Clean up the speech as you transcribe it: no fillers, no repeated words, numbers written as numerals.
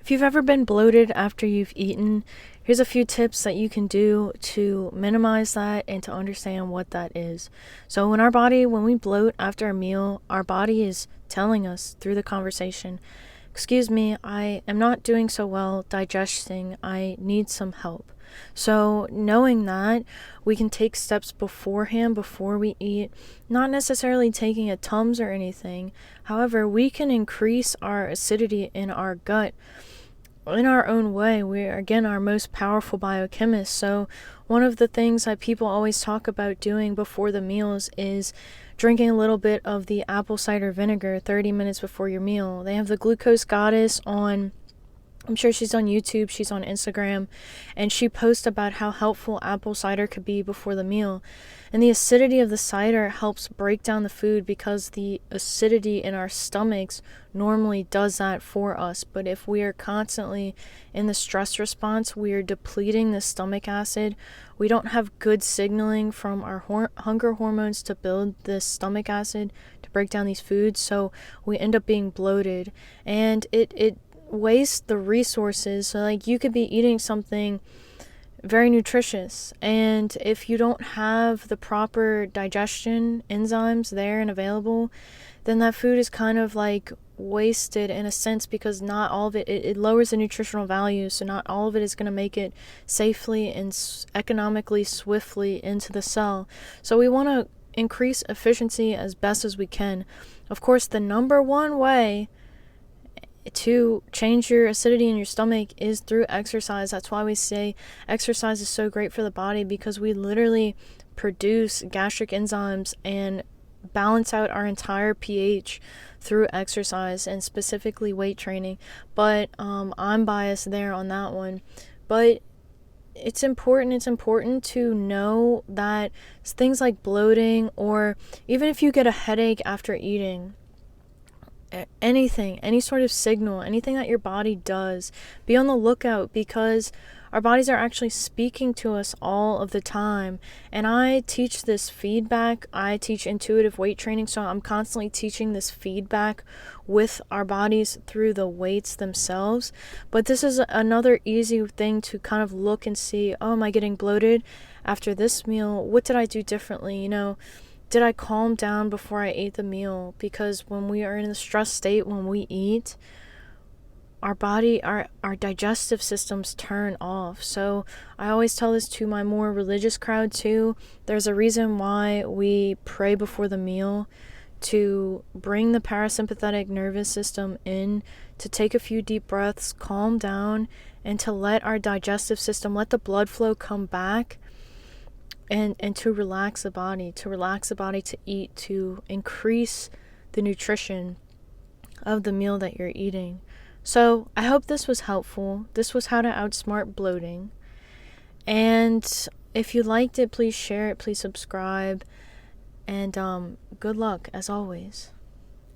If you've ever been bloated after you've eaten, here's a few tips that you can do to minimize that and to understand what that is. So when we bloat after a meal, our body is telling us through the conversation, excuse me, I am not doing so well digesting. I need some help. So knowing that, we can take steps beforehand before we eat, not necessarily taking a Tums or anything. However, we can increase our acidity in our gut in our own way. We're, again, our most powerful biochemists. So one of the things that people always talk about doing before the meals is drinking a little bit of the apple cider vinegar 30 minutes before your meal. They have the Glucose Goddess on, I'm sure she's on YouTube, she's on Instagram, and she posts about how helpful apple cider could be before the meal. And the acidity of the cider helps break down the food because the acidity in our stomachs normally does that for us. But if we are constantly in the stress response, we are depleting the stomach acid. We don't have good signaling from our hunger hormones to build this stomach acid to break down these foods. So we end up being bloated, and it waste the resources. So like you could be eating something very nutritious, and if you don't have the proper digestion enzymes there and available, then that food is kind of like wasted in a sense, because not all of it lowers the nutritional value, so not all of it is going to make it safely and economically swiftly into the cell. So we want to increase efficiency as best as we can. Of course, the number one way to change your acidity in your stomach is through exercise. That's why we say exercise is so great for the body, because we literally produce gastric enzymes and balance out our entire pH through exercise, and specifically weight training. But I'm biased there on that one. But it's important to know that things like bloating, or even if you get a headache after eating, anything, any sort of signal, anything that your body does, be on the lookout, because our bodies are actually speaking to us all of the time. And I teach this feedback. I teach intuitive weight training, so I'm constantly teaching this feedback with our bodies through the weights themselves. But this is another easy thing to kind of look and see, oh, am I getting bloated after this meal? What did I do differently? Did I calm down before I ate the meal? Because when we are in a stress state, when we eat, our body, our digestive systems turn off. So I always tell this to my more religious crowd too. There's a reason why we pray before the meal, to bring the parasympathetic nervous system in, to take a few deep breaths, calm down, and to let our digestive system, let the blood flow come back, and to relax the body, to eat, to increase the nutrition of the meal that you're eating. So I hope this was helpful. This was how to outsmart bloating. And if you liked it, please share it, please subscribe, and good luck as always.